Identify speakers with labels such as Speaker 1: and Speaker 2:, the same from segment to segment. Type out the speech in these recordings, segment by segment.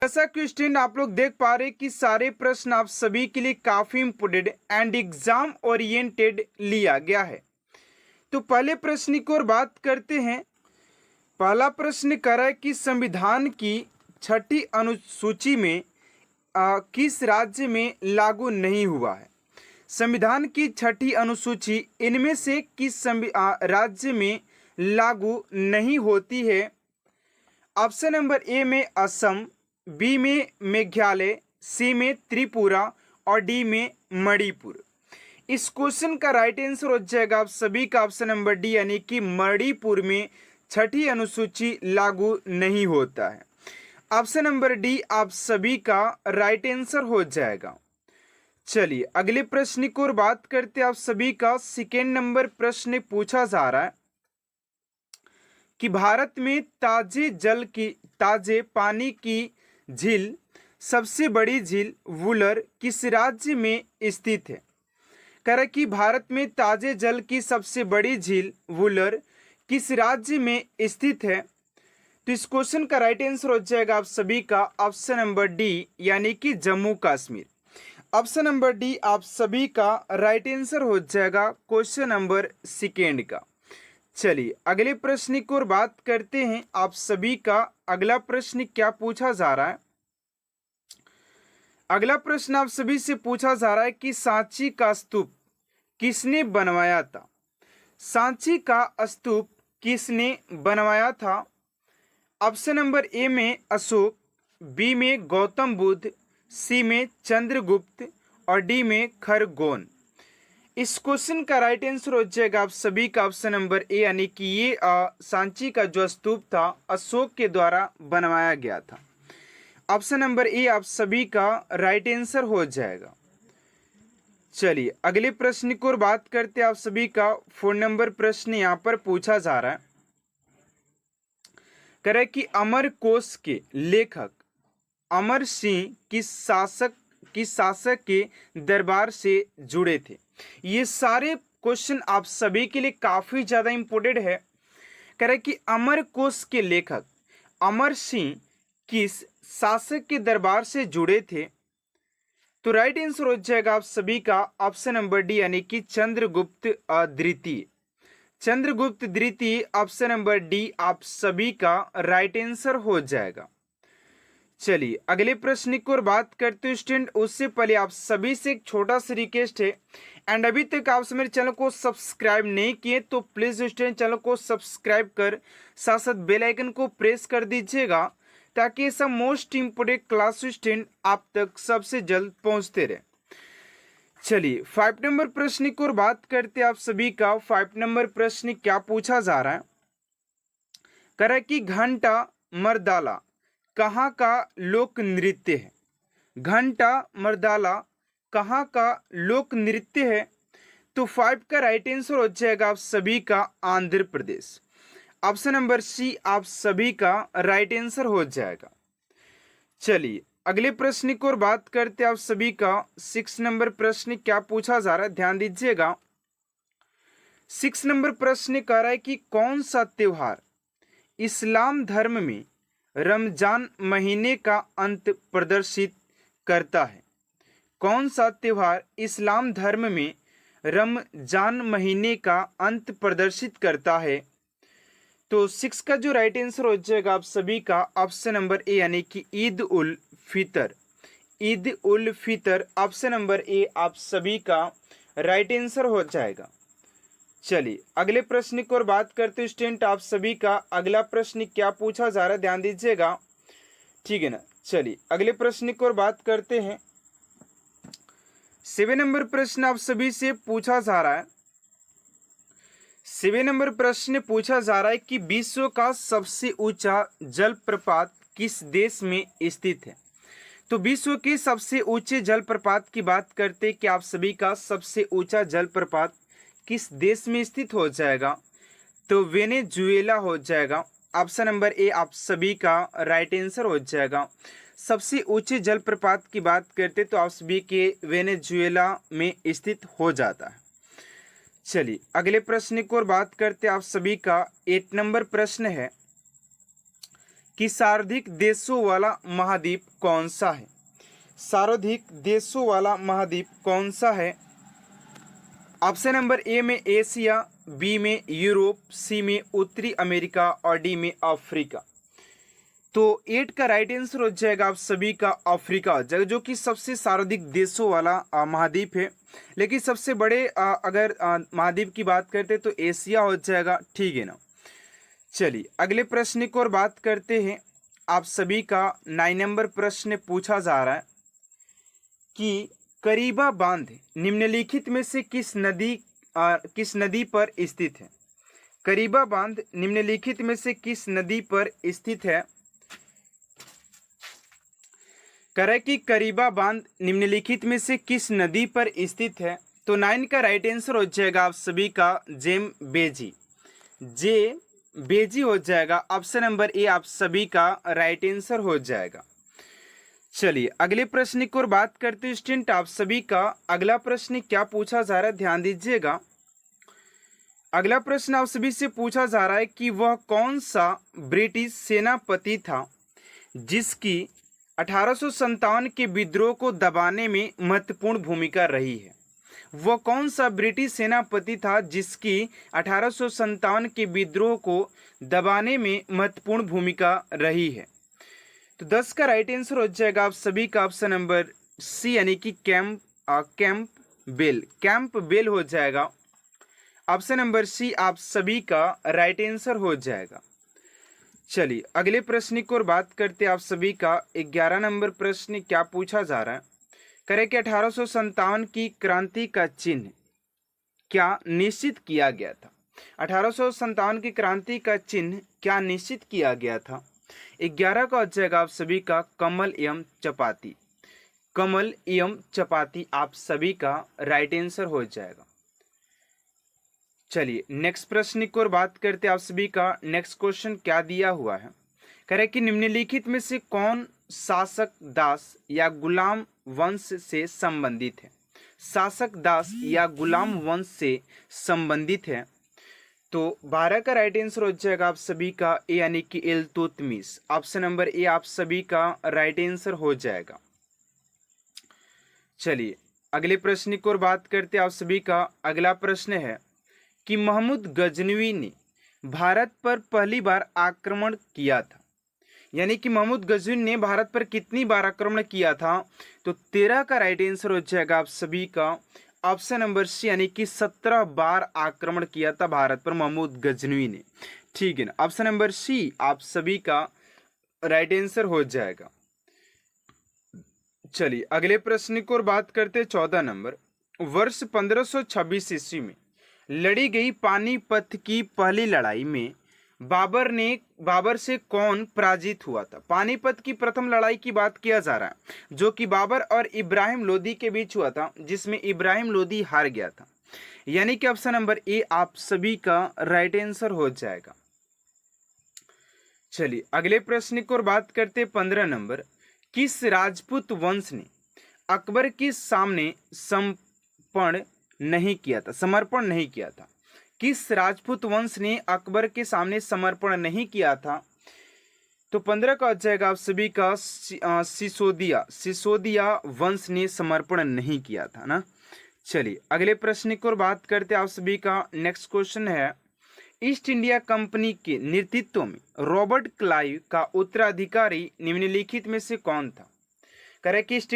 Speaker 1: जैसा कि स्टूडेंट आप लोग देख पा रहे हैं कि सारे प्रश्न आप सभी के लिए काफी इंपोर्टेंट एंड एग्जाम ओरिएंटेड लिया गया है। तो पहले प्रश्न की ओर बात करते हैं। पहला प्रश्न कह रहा है कि संविधान की छठी अनुसूची में किस राज्य में लागू नहीं हुआ है। संविधान की छठी अनुसूची इनमें से किस राज्य में लागू नहीं होती है। ऑप्शन नंबर ए में असम, बी में मेघालय, सी में त्रिपुरा और डी में मणिपुर। इस क्वेश्चन का राइट आंसर हो जाएगा आप सभी का ऑप्शन नंबर डी, यानी कि मणिपुर में छठी अनुसूची लागू नहीं होता है। ऑप्शन नंबर डी आप सभी का राइट आंसर हो जाएगा। चलिए अगले प्रश्न की ओर बात करते हैं। आप सभी का सेकेंड नंबर प्रश्न पूछा जा रहा है कि भारत में ताजे पानी की झील सबसे बड़ी झील वुलर किस राज्य में स्थित है। कह रहा है कि भारत में ताजे जल की सबसे बड़ी झील वुलर किस राज्य में स्थित है। तो इस क्वेश्चन का राइट आंसर हो जाएगा आप सभी का ऑप्शन नंबर डी, यानी कि Jammu Kashmir. Option number D आप सभी का राइट आंसर हो जाएगा क्वेश्चन नंबर सेकेंड का। चलिए अगले प्रश्न की ओर बात करते हैं। आप सभी का अगला प्रश्न क्या पूछा जा रहा है। अगला प्रश्न आप सभी से पूछा जा रहा है कि सांची का स्तूप किसने बनवाया था। सांची का स्तूप किसने बनवाया था। ऑप्शन नंबर ए में अशोक, बी में गौतम बुद्ध, सी में चंद्रगुप्त और डी में खरगोन। इस क्वेश्चन का राइट आंसर हो जाएगा आप सभी का ऑप्शन नंबर ए, यानी कि ये सांची का जो स्तूप था अशोक के द्वारा बनवाया गया था। ऑप्शन नंबर ए आप सभी का राइट आंसर हो जाएगा। चलिए अगले प्रश्न की ओर बात करते हैं। आप सभी का 4 नंबर प्रश्न यहाँ पर पूछा जा रहा है। कह रहा है कि अमरकोश के लेखक अमर सिंह किस शासक के दरबार से जुड़े थे। ये सारे क्वेश्चन आप सभी के लिए काफी ज्यादा इंपोर्टेंट है। कह रहे कि अमरकोश के लेखक अमर सिंह किस शासक के दरबार से जुड़े थे। तो राइट आंसर हो जाएगा आप सभी का ऑप्शन नंबर डी, यानी कि चंद्रगुप्त द्वितीय। चंद्रगुप्त द्वितीय ऑप्शन नंबर डी आप सभी का राइट आंसर हो जाएगा। चलिए अगले प्रश्न की ओर बात करते हैं स्टूडेंट। उससे पहले आप सभी से एक छोटा सा रिक्वेस्ट है, एंड अभी तक आप मेरे चैनल को सब्सक्राइब नहीं किए तो प्लीज स्टूडेंट चैनल को सब्सक्राइब कर साथ साथ बेल आइकन को प्रेस कर दीजिएगा, ताकि ये सब मोस्ट इंपोर्टेंट क्लास स्टूडेंट आप तक सबसे जल्द पहुंचते रहे। चलिए 5 नंबर प्रश्न की ओर बात करते हैं। आप सभी का 5 नंबर प्रश्न क्या पूछा जा रहा है। कह रहा है कि घंटा मर्दाला कहाँ का लोक नृत्य है। घंटा मर्दाला कहाँ का लोक नृत्य है। तो 5 का राइट आंसर हो जाएगा आप सभी का Andhra Pradesh. Option number C आप सभी का राइट आंसर हो जाएगा। चलिए अगले प्रश्न की ओर बात करते हैं। आप सभी का 6 नंबर प्रश्न क्या पूछा जा रहा है, ध्यान दीजिएगा। 6 नंबर प्रश्न कह रहा है कि कौन सा त्योहार इस्लाम धर्म में रमजान महीने का अंत प्रदर्शित करता है। कौन सा त्योहार इस्लाम धर्म में रमजान महीने का अंत प्रदर्शित करता है। तो 6 का जो राइट आंसर हो जाएगा आप सभी का ऑप्शन नंबर ए, यानी कि Eid ul Fitr. Eid ul Fitr option number A आप सभी का राइट आंसर हो जाएगा। चलिए अगले प्रश्न की ओर बात करते हैं स्टूडेंट। आप सभी का अगला प्रश्न क्या पूछा जा रहा है, ध्यान दीजिएगा, ठीक है ना। चलिए अगले प्रश्न की ओर बात करते हैं। 7 नंबर प्रश्न आप सभी से पूछा जा रहा है। 7 नंबर प्रश्न पूछा जा रहा है कि विश्व का सबसे ऊंचा जलप्रपात किस देश में स्थित है। तो विश्व के सबसे ऊंचे जलप्रपात की बात करते हैं कि आप सभी का सबसे ऊंचा जलप्रपात किस देश में स्थित हो जाएगा। तो वेनेजुएला हो जाएगा। ऑप्शन नंबर ए आप सभी का राइट आंसर हो जाएगा। सबसे ऊंचे जलप्रपात की बात करते तो आप सभी के वेनेजुएला में स्थित हो जाता है। चलिए अगले प्रश्न की ओर बात करते आप सभी का 8 नंबर प्रश्न है कि सर्वाधिक देशों वाला महाद्वीप कौन सा है? सर्वाधिक देशों वाला महाद्वीप कौन सा है? ऑप्शन नंबर ए में एशिया, बी में यूरोप, सी में उत्तरी अमेरिका और डी में अफ्रीका। तो 8 का राइट आंसर हो जाएगा आप सभी का अफ्रीका हो जाएगा, जो कि सबसे सर्वाधिक देशों वाला महाद्वीप है। लेकिन सबसे बड़े अगर महाद्वीप की बात करते तो एशिया हो जाएगा, ठीक है ना। चलिए अगले प्रश्न की ओर बात करते हैं। आप सभी का 9 नंबर प्रश्न पूछा जा रहा है कि करीबा बांध निम्नलिखित में से किस नदी पर स्थित है? करीबा बांध निम्नलिखित में से किस नदी पर स्थित है? करे कि करीबा बांध निम्नलिखित में से किस नदी पर स्थित है? तो 9 का राइट आंसर हो जाएगा आप सभी का जेम्बेजी हो जाएगा। ऑप्शन नंबर ए आप सभी का राइट आंसर हो जाएगा। चलिए अगले प्रश्न की ओर बात करते हैं स्टूडेंट। आप सभी का अगला प्रश्न क्या पूछा जा रहा है, ध्यान दीजिएगा। अगला प्रश्न आप सभी से पूछा जा रहा है कि वह कौन सा ब्रिटिश सेनापति था जिसकी 1857 के विद्रोह को दबाने में महत्वपूर्ण भूमिका रही है? वह कौन सा ब्रिटिश सेनापति था जिसकी 1857 के विद्रोह को दबाने में महत्वपूर्ण भूमिका रही है? तो 10 का राइट आंसर हो जाएगा आप सभी का ऑप्शन नंबर सी, यानी कि कैंप बेल हो जाएगा। ऑप्शन नंबर सी आप सभी का राइट आंसर हो जाएगा। चलिए अगले प्रश्न की ओर बात करते हैं। आप सभी का 11 नंबर प्रश्न क्या पूछा जा रहा है? करें कि 1857 की क्रांति का चिन्ह क्या निश्चित किया गया था? 1857 की क्रांति का चिन्ह क्या निश्चित किया गया था? 11 का हो जाएगा आप सभी का कमल एवं चपाती आप सभी का राइट आंसर हो जाएगा। चलिए नेक्स्ट प्रश्न की ओर बात करते हैं। आप सभी का नेक्स्ट क्वेश्चन क्या दिया हुआ है? करें कि निम्नलिखित में से कौन शासक दास या गुलाम वंश से संबंधित है? शासक दास या गुलाम वंश से संबंधित है। तो 12 का राइट आंसर हो जाएगा आप सभी का ए, यानी कि इल्तुतमिश। ऑप्शन नंबर ए आप सभी का राइट आंसर हो जाएगा। चलिए अगले प्रश्न की ओर बात करते हैं। आप सभी का अगला प्रश्न है कि महमूद गजनवी ने भारत पर पहली बार आक्रमण किया था, यानी कि महमूद गजनवी ने भारत पर कितनी बार आक्रमण किया था? तो 13 का राइट आंसर हो जाएगा आप सभी का ऑप्शन नंबर सी, यानी कि 17 बार आक्रमण किया था भारत पर महमूद गजनवी ने, ठीक है ना। ऑप्शन नंबर सी आप सभी का राइट आंसर हो जाएगा। चलिए अगले प्रश्न की ओर बात करते हैं। 14 नंबर, वर्ष 1526 ईस्वी में लड़ी गई पानीपत की पहली लड़ाई में बाबर से कौन पराजित हुआ था? पानीपत की प्रथम लड़ाई की बात किया जा रहा है, जो कि बाबर और इब्राहिम लोदी के बीच हुआ था, जिसमें इब्राहिम लोदी हार गया था, यानी कि ऑप्शन नंबर ए आप सभी का राइट आंसर हो जाएगा। चलिए अगले प्रश्न की ओर बात करते 15 नंबर, किस राजपूत वंश ने अकबर के सामने समर्पण नहीं किया था? किस राजपूत वंश ने अकबर के सामने समर्पण नहीं किया था? तो 15 का हो जाएगा आप सभी का सिसोदिया वंश ने समर्पण नहीं किया था ना। चलिए अगले प्रश्न की ओर बात करते हैं। आप सभी का नेक्स्ट क्वेश्चन है, ईस्ट इंडिया कंपनी के नेतृत्व में रॉबर्ट क्लाइव का उत्तराधिकारी निम्नलिखित में से कौन था? करेक्ट, ईस्ट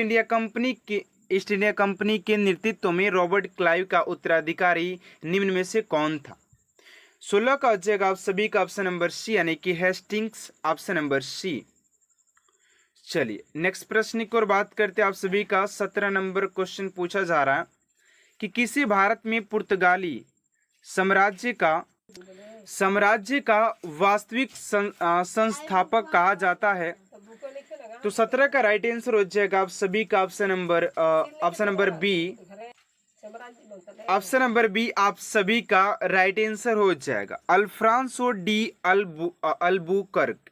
Speaker 1: इंडिया कंपनी के नेतृत्व में रॉबर्ट क्लाइव का उत्तराधिकारी निम्न में से कौन था? 16 का हो जाएगा आप सभी का ऑप्शन नंबर सी, यानी कि हेस्टिंग्स, ऑप्शन नंबर सी। चलिए नेक्स्ट प्रश्न की ओर बात करते हैं। आप सभी का 17 नंबर क्वेश्चन पूछा जा रहा है कि किसे भारत में पुर्तगाली साम्राज्य का वास्तविक संस्थापक कहा जाता है? तो 17 का राइट आंसर हो जाएगा आप सभी का option number B. Option number B आप सभी का राइट आंसर हो जाएगा, Alfonso de Albuquerque.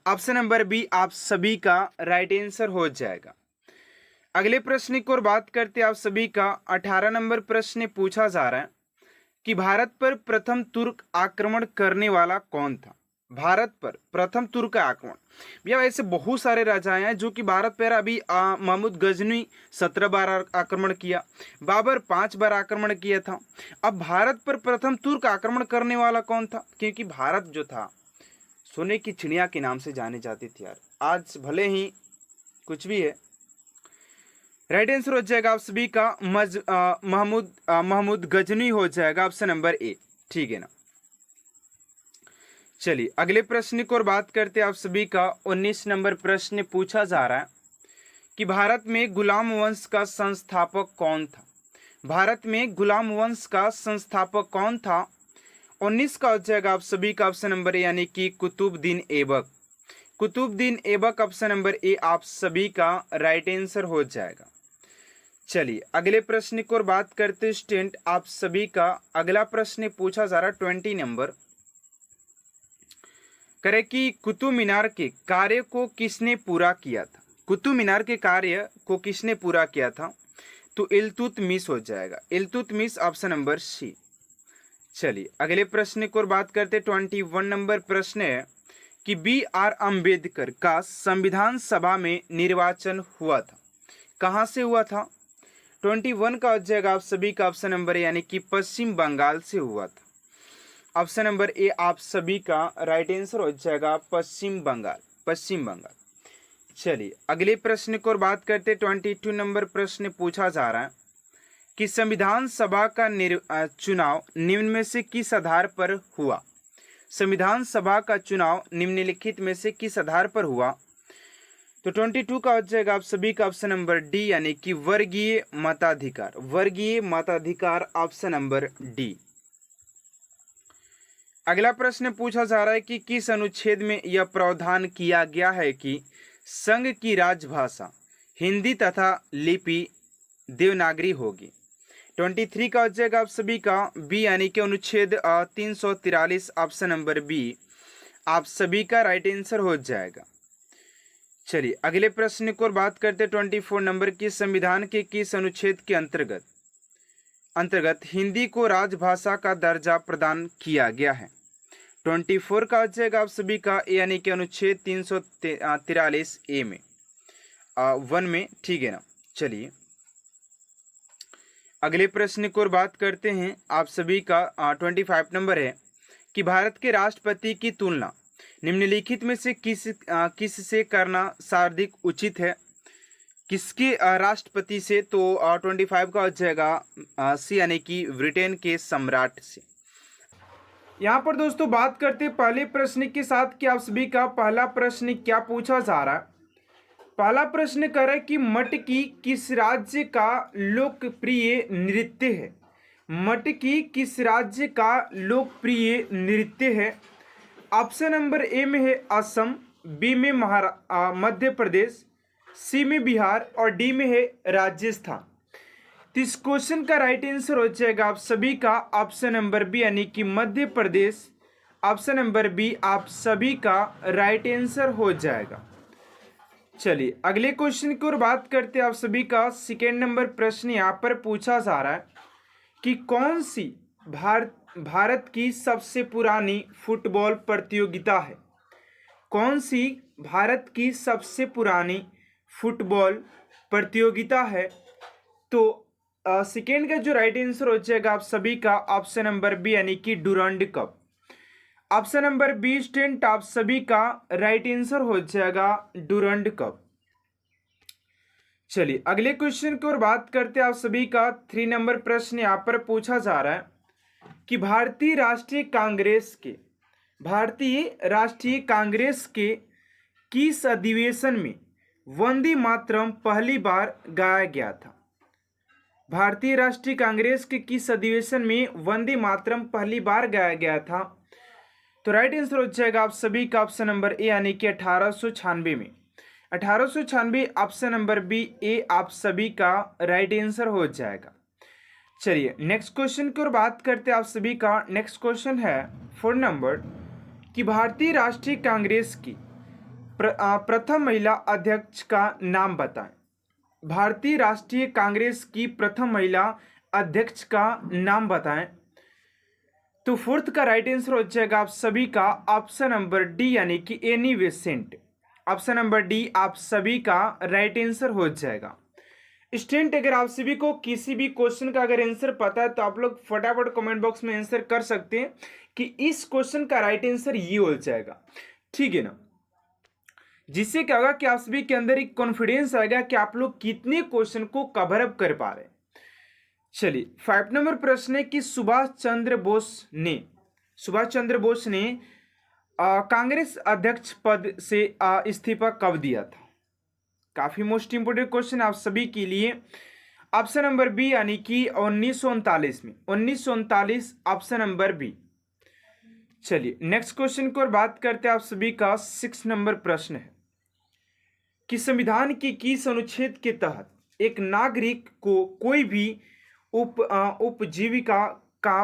Speaker 1: Option number B आप सभी का राइट आंसर हो जाएगा। अगले प्रश्न की ओर बात करते हैं। आप सभी का 18 नंबर प्रश्न पूछा जा रहा है कि भारत पर प्रथम तुर्क आक्रमण करने वाला कौन था? भारत पर प्रथम तुर्क आक्रमण। भैया ऐसे बहुत सारे राजा हैं जो कि भारत पर अभी महमूद गजनी 17 बार आक्रमण किया, बाबर 5 बार आक्रमण किया था। अब भारत पर प्रथम तुर्क आक्रमण करने वाला कौन था? क्योंकि भारत जो था सोने की चिड़िया के नाम से जानी जाती थी यार। आज भले ही कुछ भी है, राइट आंसर हो जाएगा आप सभी का महमूद गजनी हो जाएगा, ऑप्शन नंबर ए। ठीक है ना। चलिए अगले प्रश्न की ओर बात करते हैं। आप सभी का 19 नंबर प्रश्न पूछा जा रहा है कि भारत में गुलाम वंश का संस्थापक कौन था? भारत में गुलाम वंश का संस्थापक कौन था? 19 का हो जाएगा आप सभी का ऑप्शन नंबर ए, यानी कि Qutubuddin Aibak. Qutubuddin Aibak option number A आप सभी का राइट आंसर हो जाएगा। चलिए अगले प्रश्न की ओर बात करते स्टूडेंट। आप सभी का अगला प्रश्न पूछा जा रहा 20 नंबर, करे कि कुतुब मीनार के कार्य को किसने पूरा किया था? कुतुब मीनार के कार्य को किसने पूरा किया था? तो इल्तुतमिश हो जाएगा, इल्तुतमिश ऑप्शन नंबर सी। चलिए अगले प्रश्न की ओर बात करते 21 नंबर प्रश्न है कि BR अम्बेडकर का संविधान सभा में निर्वाचन हुआ था, कहाँ से हुआ था? 21 का हो जाएगा आप सभी का ऑप्शन नंबर ए, यानी कि पश्चिम बंगाल से हुआ था। ऑप्शन नंबर ए आप सभी का राइट आंसर हो जाएगा पश्चिम बंगाल, पश्चिम बंगाल। चलिए अगले प्रश्न की ओर बात करते 22 नंबर प्रश्न पूछा जा रहा है कि संविधान सभा का चुनाव निम्न में से किस आधार पर हुआ? संविधान सभा का चुनाव निम्नलिखित में से किस आधार पर हुआ? तो 22 का हो जाएगा आप सभी का ऑप्शन नंबर डी, यानी कि वर्गीय मताधिकार, वर्गीय मताधिकार ऑप्शन नंबर डी। अगला प्रश्न पूछा जा रहा है कि किस अनुच्छेद में यह प्रावधान किया गया है कि संघ की राजभाषा हिंदी तथा लिपि देवनागरी होगी? 23 का हो जाएगा आप सभी का बी, यानी कि अनुच्छेद 343 ऑप्शन नंबर बी आप सभी का राइट आंसर हो जाएगा। चलिए अगले प्रश्न की ओर बात करते 24 नंबर की संविधान के किस अनुच्छेद के अंतर्गत हिंदी को राजभाषा का दर्जा प्रदान किया गया है? 24 का हो जाएगा आप सभी का ए, यानी कि अनुच्छेद 343 ए में 1 में। ठीक है ना। चलिए अगले प्रश्न की ओर बात करते हैं। आप सभी का 25 नंबर है कि भारत के राष्ट्रपति की तुलना निम्नलिखित में से किस से करना सर्वाधिक उचित है? किसके राष्ट्रपति से? तो 25 का हो जाएगा सी, यानी कि ब्रिटेन के सम्राट से। यहाँ पर दोस्तों बात करते हैं पहले प्रश्न के साथ कि आप सभी का पहला प्रश्न क्या पूछा जा रहा है। पहला प्रश्न कर रहा है कि मटकी किस राज्य का लोकप्रिय नृत्य है? मटकी किस राज्य का लोकप्रिय नृत्य है? ऑप्शन नंबर ए में है असम, बी में मध्य प्रदेश, सी में बिहार और डी में है राजस्थान। तो इस क्वेश्चन का राइट आंसर हो जाएगा आप सभी का ऑप्शन नंबर बी, यानी कि Madhya Pradesh. Option number B आप सभी का राइट आंसर हो जाएगा। चलिए अगले क्वेश्चन की ओर बात करते हैं। आप सभी का सेकेंड नंबर प्रश्न यहाँ पर पूछा जा रहा है कि कौन सी भारत की सबसे पुरानी फुटबॉल प्रतियोगिता है? कौन सी भारत की सबसे पुरानी फुटबॉल प्रतियोगिता है? तो सेकेंड का जो राइट आंसर हो जाएगा आप सभी का ऑप्शन नंबर बी, यानी कि Durand Cup. Option number B student आप सभी का राइट आंसर हो जाएगा डुरंड कप। चलिए अगले क्वेश्चन की ओर बात करते हैं। आप सभी का 3 नंबर प्रश्न यहाँ पर पूछा जा रहा है कि भारतीय राष्ट्रीय कांग्रेस के किस अधिवेशन में वंदे मातरम पहली बार गाया गया था? भारतीय राष्ट्रीय कांग्रेस के किस अधिवेशन में वंदे मातरम पहली बार गाया गया था? तो राइट आंसर हो जाएगा आप सभी का ऑप्शन नंबर ए, यानी कि 1896 में। 1896 ऑप्शन नंबर बी ए आप सभी का राइट आंसर हो जाएगा। चलिए नेक्स्ट क्वेश्चन की ओर बात करते हैं। आप सभी का नेक्स्ट क्वेश्चन है 4 नंबर कि भारतीय राष्ट्रीय कांग्रेस की प्रथम महिला अध्यक्ष का नाम बताएं। भारतीय राष्ट्रीय कांग्रेस की प्रथम महिला अध्यक्ष का नाम बताएं। तो फोर्थ का राइट आंसर हो जाएगा आप सभी का ऑप्शन नंबर डी यानी कि Annie Besant. Option number D आप सभी का राइट आंसर हो जाएगा। स्टूडेंट अगर आप सभी को किसी भी क्वेश्चन का अगर आंसर पता है तो आप लोग फटाफट कमेंट बॉक्स में आंसर कर सकते हैं कि इस क्वेश्चन का राइट आंसर ये हो जाएगा, ठीक है ना। जिससे क्या होगा कि आप सभी के अंदर एक कॉन्फिडेंस आएगा कि आप लोग कितने क्वेश्चन को कवर अप कर पा रहे हैं। चलिए 5 नंबर प्रश्न है कि सुभाष चंद्र बोस ने कांग्रेस अध्यक्ष पद से इस्तीफा कब दिया था। काफी मोस्ट इंपोर्टेंट क्वेश्चन आप सभी के लिए। ऑप्शन नंबर बी यानी कि 1939 में, 1939 ऑप्शन नंबर बी। चलिए नेक्स्ट क्वेश्चन को और बात करते हैं आप सभी का 6 नंबर प्रश्न है कि संविधान की किस अनुच्छेद के तहत एक नागरिक को कोई भी उपजीविका का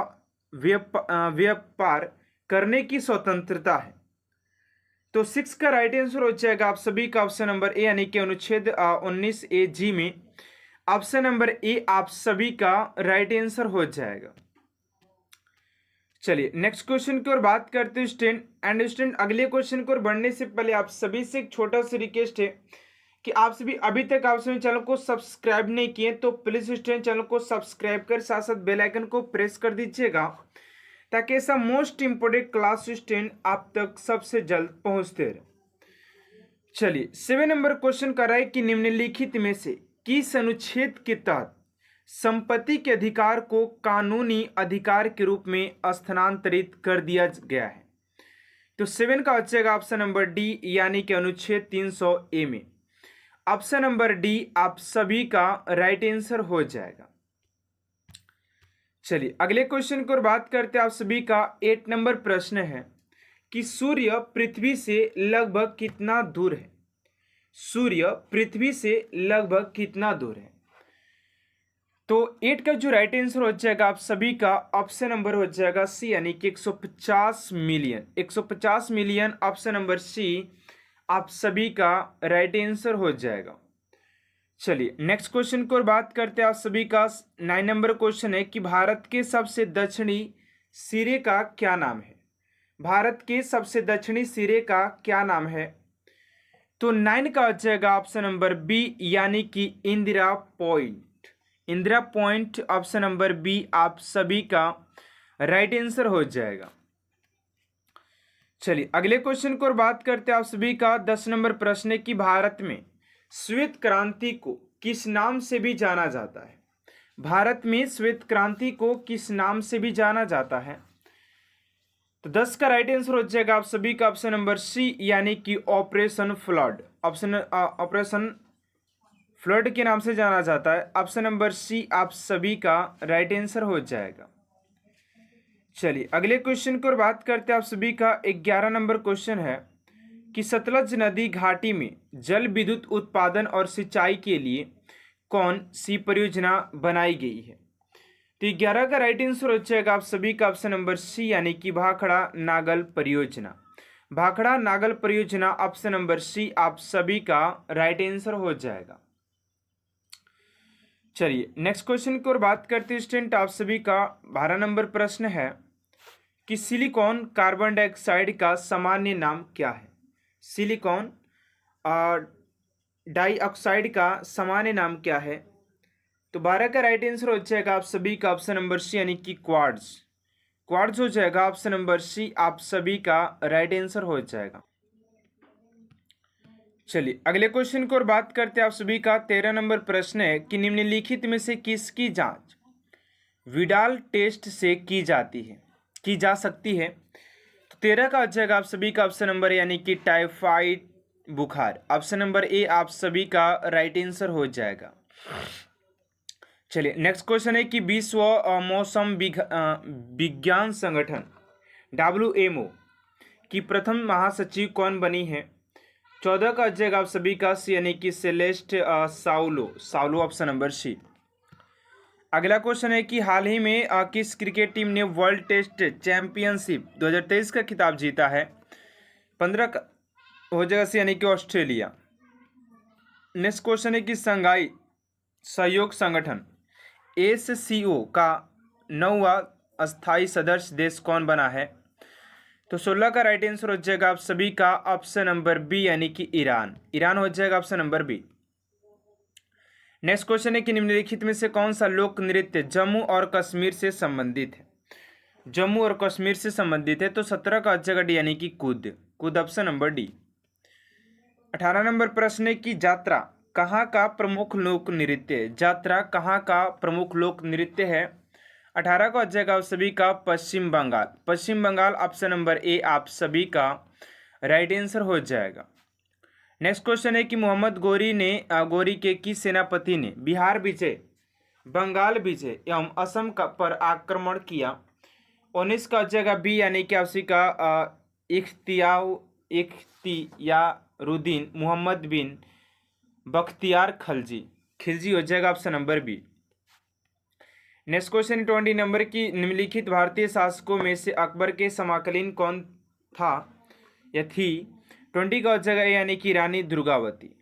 Speaker 1: व्यापार करने की स्वतंत्रता है। तो 6 का राइट आंसर हो जाएगा आप सभी का ऑप्शन नंबर ए यानी कि अनुच्छेद 19A(g) में ऑप्शन नंबर ए आप सभी का राइट आंसर हो जाएगा। चलिए नेक्स्ट क्वेश्चन की ओर बात करते हैं स्टूडेंट। अगले क्वेश्चन को बढ़ने से पहले आप सभी से एक छोटा सा रिक्वेस्ट है कि आप सभी अभी तक आप सभी चैनल को सब्सक्राइब नहीं किए तो प्लीज स्टूडेंट चैनल को सब्सक्राइब कर साथ साथ बेल आइकन को प्रेस कर दीजिएगा ताकि ऐसा मोस्ट इंपोर्टेंट क्लास स्टूडेंट आप तक सबसे जल्द पहुंचते रहे। चलिए 7 नंबर क्वेश्चन कर रहा है कि निम्नलिखित में से किस अनुच्छेद के तहत संपत्ति के अधिकार को कानूनी अधिकार के रूप में स्थानांतरित कर दिया गया है। तो 7 का हो जाएगा ऑप्शन नंबर डी यानी कि अनुच्छेद 300A में। ऑप्शन नंबर डी आप सभी का राइट आंसर हो जाएगा। चलिए अगले क्वेश्चन की ओर बात करते हैं आप सभी का 8 नंबर प्रश्न है कि सूर्य पृथ्वी से लगभग कितना दूर है। सूर्य पृथ्वी से लगभग कितना दूर है। तो 8 का जो राइट आंसर हो जाएगा आप सभी का ऑप्शन नंबर हो जाएगा सी यानी कि 150 million. 150 million option number C आप सभी का राइट आंसर हो जाएगा। चलिए नेक्स्ट क्वेश्चन की ओर बात करते हैं आप सभी का 9 नंबर क्वेश्चन है कि भारत के सबसे दक्षिणी सिरे का क्या नाम है। भारत के सबसे दक्षिणी सिरे का क्या नाम है। तो 9 का हो जाएगा ऑप्शन नंबर बी यानी कि Indira Point. Indira Point option number B आप सभी का राइट आंसर हो जाएगा। चलिए अगले क्वेश्चन को और बात करते हैं आप सभी का 10 नंबर प्रश्न है कि भारत में श्वेत क्रांति को किस नाम से भी जाना जाता है। भारत में श्वेत क्रांति को किस नाम से भी जाना जाता है। तो 10 का राइट आंसर हो जाएगा आप सभी का ऑप्शन नंबर सी यानी कि ऑपरेशन फ्लड। ऑपरेशन फ्लड के नाम से जाना जाता है। ऑप्शन नंबर सी आप सभी का राइट आंसर हो जाएगा। चलिए अगले क्वेश्चन की ओर बात करते हैं आप सभी का 11 नंबर क्वेश्चन है कि सतलज नदी घाटी में जल विद्युत उत्पादन और सिंचाई के लिए कौन सी परियोजना बनाई गई है। तो 11 का राइट आंसर हो जाएगा आप सभी का ऑप्शन नंबर सी यानी कि भाखड़ा नागल परियोजना। भाखड़ा नागल परियोजना ऑप्शन नंबर सी आप सभी का राइट आंसर हो जाएगा। चलिए नेक्स्ट क्वेश्चन की ओर बात करते हैं स्टूडेंट आप सभी का 12 नंबर प्रश्न है कि सिलिकॉन कार्बन डाइऑक्साइड का सामान्य नाम क्या है। सिलिकॉन डाइऑक्साइड का सामान्य नाम क्या है। तो 12 का राइट आंसर हो जाएगा आप सभी का ऑप्शन नंबर सी यानी कि क्वार्ट्ज। क्वार्ट्ज हो जाएगा ऑप्शन नंबर सी आप सभी का राइट आंसर हो जाएगा। चलिए अगले क्वेश्चन की ओर बात करते हैं आप सभी का 13 नंबर प्रश्न है कि निम्नलिखित में से किसकी जांच विडाल टेस्ट से की जा सकती है। तो 13 का हो जाएगा आप सभी का ऑप्शन नंबर यानी कि टाइफाइड बुखार। ऑप्शन नंबर ए आप सभी का राइट आंसर हो जाएगा। चलिए नेक्स्ट क्वेश्चन है कि विश्व मौसम विज्ञान संगठन WMO की प्रथम महासचिव कौन बनी है। 14 का हो जाएगा आप सभी का सी यानी कि सेलेस्ट साउलो ऑप्शन नंबर सी। अगला क्वेश्चन है कि हाल ही में किस क्रिकेट टीम ने वर्ल्ड टेस्ट चैंपियनशिप 2023 का खिताब जीता है। 15 का हो जाएगा सी यानी कि ऑस्ट्रेलिया। नेक्स्ट क्वेश्चन है कि शंघाई सहयोग संगठन SCO का 9वां अस्थायी सदस्य देश कौन बना है? तो 16 का राइट आंसर हो जाएगा आप सभी का ऑप्शन नंबर बी यानी कि ईरान। ईरान हो जाएगा option number B. Next question है कि निम्नलिखित में से कौन सा लोक नृत्य जम्मू और कश्मीर से संबंधित है? जम्मू और कश्मीर से संबंधित है तो 17 का जगह डी यानी कि कूद। कूद ऑप्शन नंबर डी। 18 नंबर प्रश्न है कि यात्रा कहाँ का प्रमुख लोक नृत्य है? यात्रा कहाँ का प्रमुख लोक नृत्य है? 18 का जगह आप सभी का पश्चिम बंगाल। पश्चिम बंगाल ऑप्शन नंबर ए आप सभी का राइट आंसर हो जाएगा। नेक्स्ट क्वेश्चन है कि मोहम्मद गोरी के किस सेनापति ने बिहार विजय, बंगाल विजय एवं असम का पर आक्रमण किया? 19 का जगह बी यानी कि आप सभी का इख्तियारुद्दीन मोहम्मद बिन बख्तियार खिलजी हो जाएगा option number B. Next question 20 number की निम्नलिखित भारतीय शासकों में से अकबर के समकालीन कौन था या थी? 20 का जगह यानी कि रानी दुर्गावती।